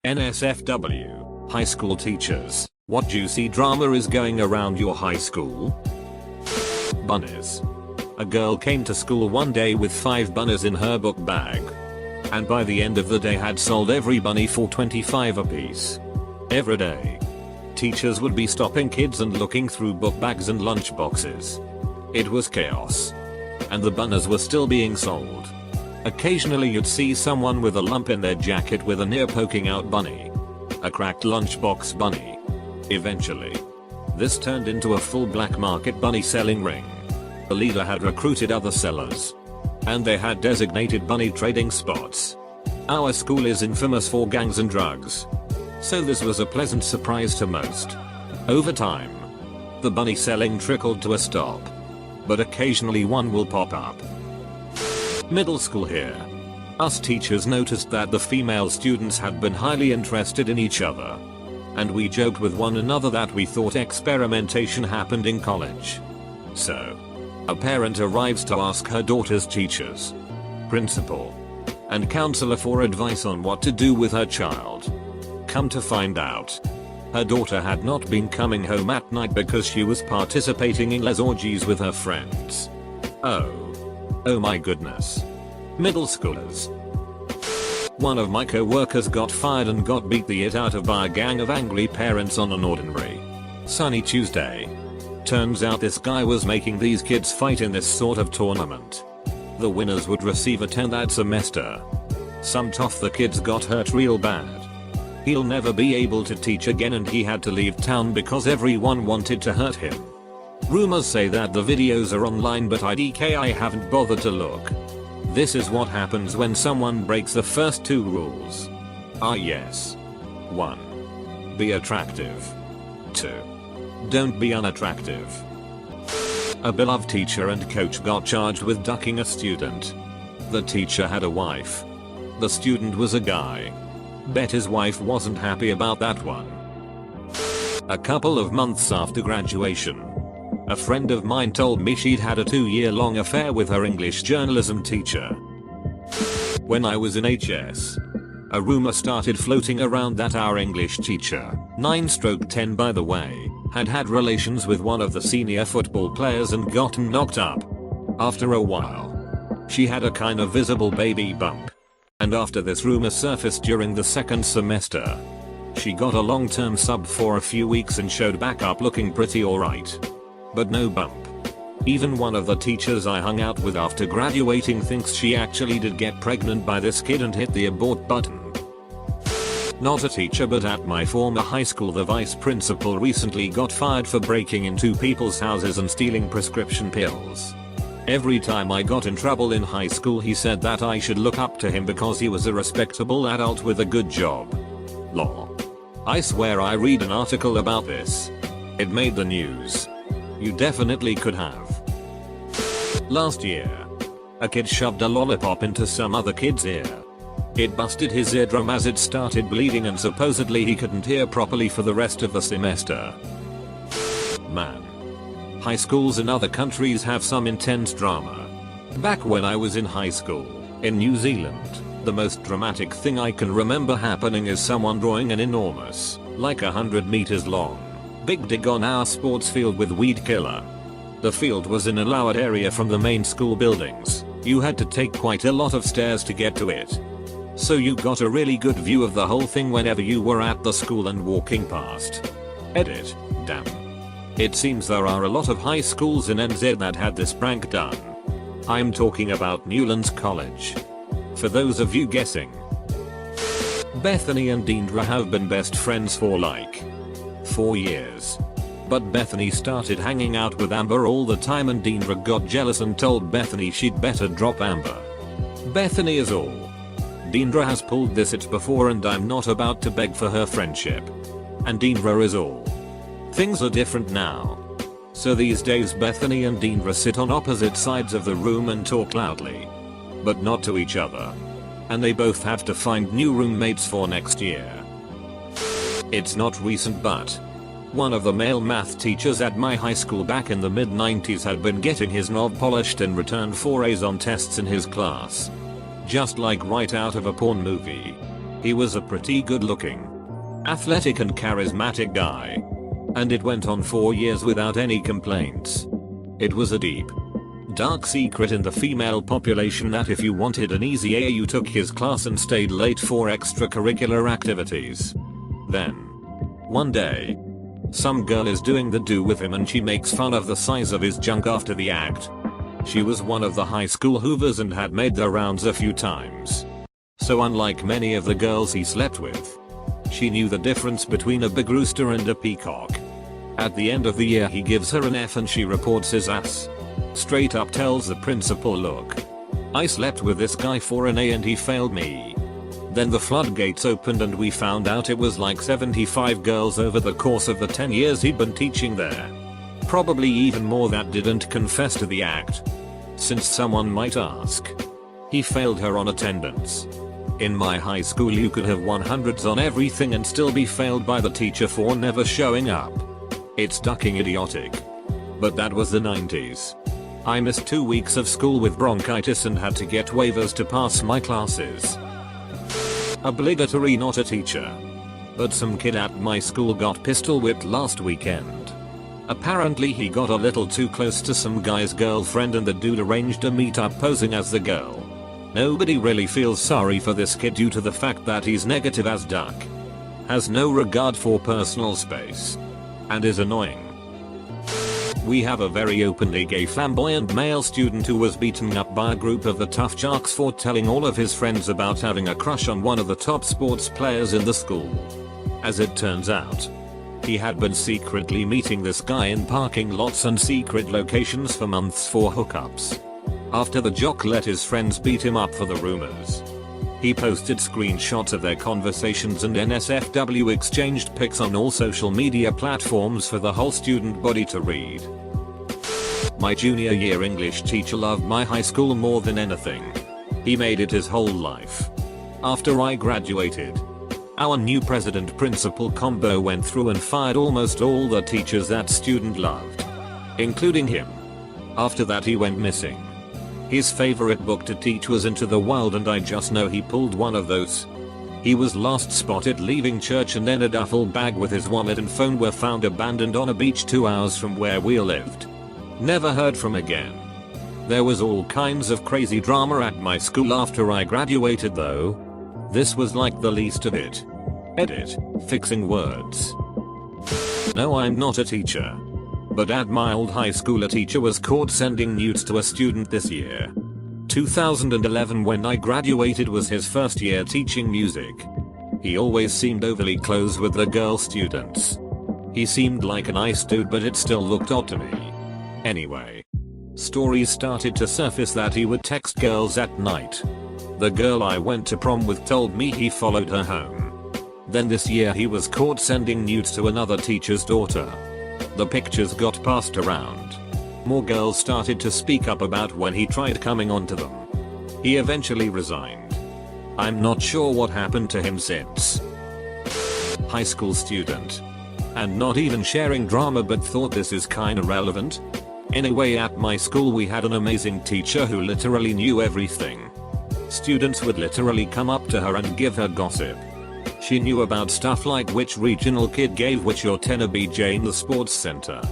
NSFW, high school teachers, what juicy drama is going around your high school? Bunnies. A girl came to school one day with 5 bunnies in her book bag. And by the end of the day had sold every bunny for 25 apiece. Every day, teachers would be stopping kids and looking through book bags and lunch boxes. It was chaos. And the bunnies were still being sold. Occasionally you'd see someone with a lump in their jacket with an ear poking out bunny. A cracked lunchbox bunny. Eventually, this turned into a full black market bunny selling ring. The leader had recruited other sellers. And they had designated bunny trading spots. Our school is infamous for gangs and drugs. So this was a pleasant surprise to most. Over time, the bunny selling trickled to a stop. But occasionally one will pop up. Middle school here. Us teachers noticed that the female students had been highly interested in each other. And we joked with one another that we thought experimentation happened in college. So, a parent arrives to ask her daughter's teachers, principal, and counselor for advice on what to do with her child. Come to find out, her daughter had not been coming home at night because she was participating in les orgies with her friends. Oh my goodness. Middle schoolers. One of my co-workers got fired and got beat the it out of by a gang of angry parents on an ordinary sunny Tuesday. Turns out this guy was making these kids fight in this sort of tournament. The winners would receive a 10 that semester. Some tough the kids got hurt real bad. He'll never be able to teach again and he had to leave town because everyone wanted to hurt him. Rumors say that the videos are online but I haven't bothered to look. This is what happens when someone breaks the first 2 rules. Yes. 1. Be attractive. 2. Don't be unattractive. A beloved teacher and coach got charged with ducking a student. The teacher had a wife. The student was a guy. Bet his wife wasn't happy about that one. A couple of months after graduation, a friend of mine told me she'd had a 2-year-long affair with her English journalism teacher. When I was in HS, a rumor started floating around that our English teacher, 9/10 by the way, had relations with one of the senior football players and gotten knocked up. After a while, she had a kind of visible baby bump. And after this rumor surfaced during the 2nd semester, she got a long-term sub for a few weeks and showed back up looking pretty alright. But no bump. Even one of the teachers I hung out with after graduating thinks she actually did get pregnant by this kid and hit the abort button. Not a teacher but at my former high school the vice principal recently got fired for breaking into people's houses and stealing prescription pills. Every time I got in trouble in high school he said that I should look up to him because he was a respectable adult with a good job. Lol. I swear I read an article about this. It made the news. You definitely could have. Last year, a kid shoved a lollipop into some other kid's ear. It busted his eardrum as it started bleeding and supposedly he couldn't hear properly for the rest of the semester. Man. High schools in other countries have some intense drama. Back when I was in high school, in New Zealand, the most dramatic thing I can remember happening is someone drawing an enormous, like 100 meters long, big dig on our sports field with weed killer. The field was in a lowered area from the main school buildings. You had to take quite a lot of stairs to get to it. So you got a really good view of the whole thing whenever you were at the school and walking past. Edit. Damn. It seems there are a lot of high schools in NZ that had this prank done. I'm talking about Newlands College. For those of you guessing. Bethany and Deandra have been best friends for like 4 years. But Bethany started hanging out with Amber all the time and Deandra got jealous and told Bethany she'd better drop Amber. Bethany is all. Deandra has pulled this it before and I'm not about to beg for her friendship. And Deandra is all. Things are different now. So these days Bethany and Deandra sit on opposite sides of the room and talk loudly. But not to each other. And they both have to find new roommates for next year. It's not recent but one of the male math teachers at my high school back in the mid-90s had been getting his knob polished in return for A's on tests in his class. Just like right out of a porn movie. He was a pretty good looking, athletic and charismatic guy. And it went on 4 years without any complaints. It was a deep, dark secret in the female population that if you wanted an easy A, you took his class and stayed late for extracurricular activities. Then, one day, some girl is doing the do with him and she makes fun of the size of his junk after the act. She was one of the high school hoovers and had made the rounds a few times. So unlike many of the girls he slept with, she knew the difference between a big rooster and a peacock. At the end of the year he gives her an F and she reports his ass. Straight up tells the principal, look, I slept with this guy for an A and he failed me. Then the floodgates opened and we found out it was like 75 girls over the course of the 10 years he'd been teaching there. Probably even more that didn't confess to the act. Since someone might ask, he failed her on attendance. In my high school you could have 100s on everything and still be failed by the teacher for never showing up. It's ducking idiotic. But that was the 90s. I missed 2 weeks of school with bronchitis and had to get waivers to pass my classes. Obligatory, not a teacher. But some kid at my school got pistol whipped last weekend. Apparently he got a little too close to some guy's girlfriend and the dude arranged a meetup posing as the girl. Nobody really feels sorry for this kid due to the fact that he's negative as duck, has no regard for personal space, and is annoying. We have a very openly gay flamboyant male student who was beaten up by a group of the tough jocks for telling all of his friends about having a crush on one of the top sports players in the school. As it turns out, he had been secretly meeting this guy in parking lots and secret locations for months for hookups. After the jock let his friends beat him up for the rumors, he posted screenshots of their conversations and NSFW exchanged pics on all social media platforms for the whole student body to read. My junior year English teacher loved my high school more than anything. He made it his whole life. After I graduated, our new president principal combo went through and fired almost all the teachers that student loved, including him. After that he went missing. His favorite book to teach was Into the Wild and I just know he pulled one of those. He was last spotted leaving church and then a duffel bag with his wallet and phone were found abandoned on a beach 2 hours from where we lived. Never heard from again. There was all kinds of crazy drama at my school after I graduated though. This was like the least of it. Edit, fixing words. No, I'm not a teacher. But at my old high school a teacher was caught sending nudes to a student this year. 2011 when I graduated was his first year teaching music. He always seemed overly close with the girl students. He seemed like a nice dude but it still looked odd to me. Anyway, stories started to surface that he would text girls at night. The girl I went to prom with told me he followed her home. Then this year he was caught sending nudes to another teacher's daughter. The pictures got passed around. More girls started to speak up about when he tried coming onto them. He eventually resigned. I'm not sure what happened to him since. High school student. And not even sharing drama but thought this is kinda relevant. Anyway, at my school we had an amazing teacher who literally knew everything. Students would literally come up to her and give her gossip. She knew about stuff like which regional kid gave which your tenor BJ in the sports center,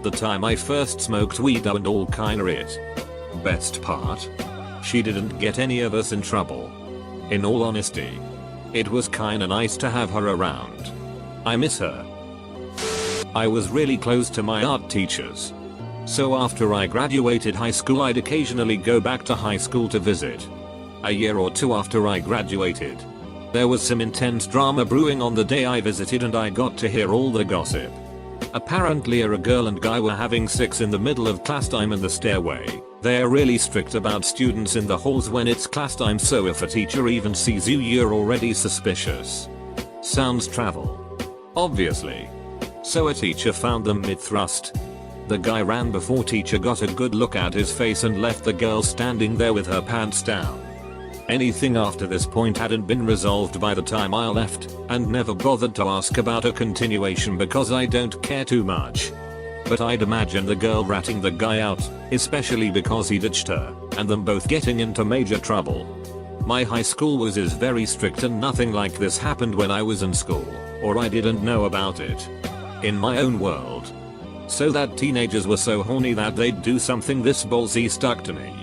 the time I first smoked weed and all kinda it. Best part? She didn't get any of us in trouble. In all honesty, it was kinda nice to have her around. I miss her. I was really close to my art teachers. So after I graduated high school I'd occasionally go back to high school to visit. A year or two after I graduated, there was some intense drama brewing on the day I visited and I got to hear all the gossip. Apparently a girl and guy were having sex in the middle of class time in the stairway. They're really strict about students in the halls when it's class time, so if a teacher even sees you you're already suspicious. Sounds travel. Obviously. So a teacher found them mid-thrust. The guy ran before teacher got a good look at his face and left the girl standing there with her pants down. Anything after this point hadn't been resolved by the time I left, and never bothered to ask about a continuation because I don't care too much. But I'd imagine the girl ratting the guy out, especially because he ditched her, and them both getting into major trouble. My high school was very strict and nothing like this happened when I was in school, or I didn't know about it. In my own world. So that teenagers were so horny that they'd do something this ballsy stuck to me.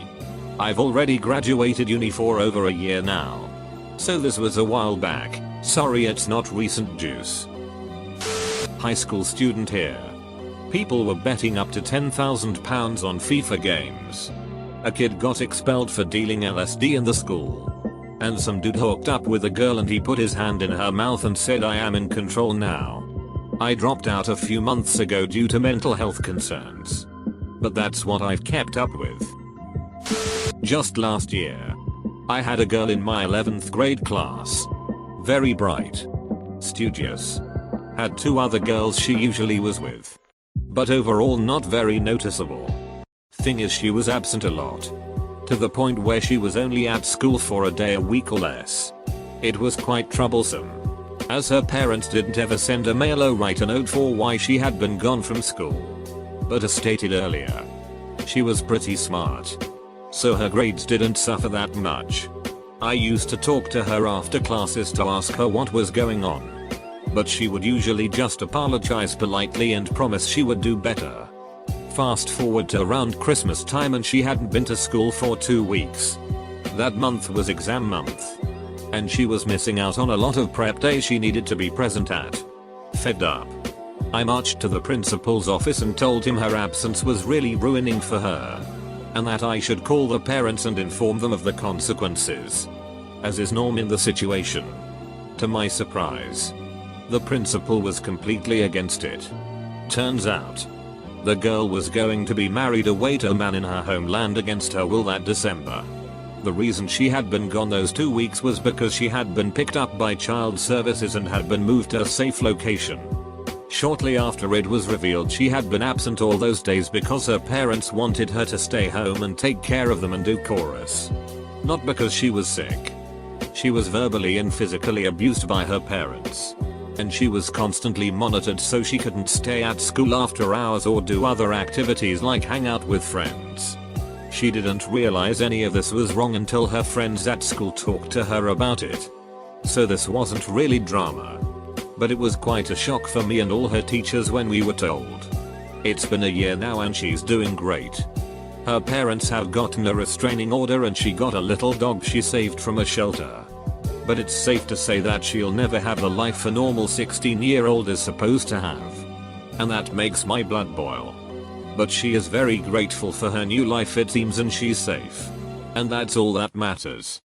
I've already graduated uni for over a year now. So this was a while back, sorry it's not recent juice. High school student here. People were betting up to £10,000 on FIFA games. A kid got expelled for dealing LSD in the school. And some dude hooked up with a girl and he put his hand in her mouth and said I am in control now. I dropped out a few months ago due to mental health concerns. But that's what I've kept up with. Just last year. I had a girl in my 11th grade class. Very bright. Studious. Had 2 other girls she usually was with. But overall not very noticeable. Thing is she was absent a lot. To the point where she was only at school for a day a week or less. It was quite troublesome. As her parents didn't ever send a mail or write a note for why she had been gone from school. But as stated earlier, she was pretty smart. So her grades didn't suffer that much. I used to talk to her after classes to ask her what was going on. But she would usually just apologize politely and promise she would do better. Fast forward to around Christmas time and she hadn't been to school for 2 weeks. That month was exam month. And she was missing out on a lot of prep days she needed to be present at. Fed up. I marched to the principal's office and told him her absence was really ruining for her. And that I should call the parents and inform them of the consequences. As is norm in the situation. To my surprise, the principal was completely against it. Turns out, the girl was going to be married away to a man in her homeland against her will that December. The reason she had been gone those 2 weeks was because she had been picked up by child services and had been moved to a safe location. Shortly after it was revealed she had been absent all those days because her parents wanted her to stay home and take care of them and do chorus. Not because she was sick. She was verbally and physically abused by her parents. And she was constantly monitored so she couldn't stay at school after hours or do other activities like hang out with friends. She didn't realize any of this was wrong until her friends at school talked to her about it. So this wasn't really drama. But it was quite a shock for me and all her teachers when we were told. It's been a year now and she's doing great. Her parents have gotten a restraining order and she got a little dog she saved from a shelter. But it's safe to say that she'll never have the life a normal 16-year-old is supposed to have. And that makes my blood boil. But she is very grateful for her new life it seems and she's safe. And that's all that matters.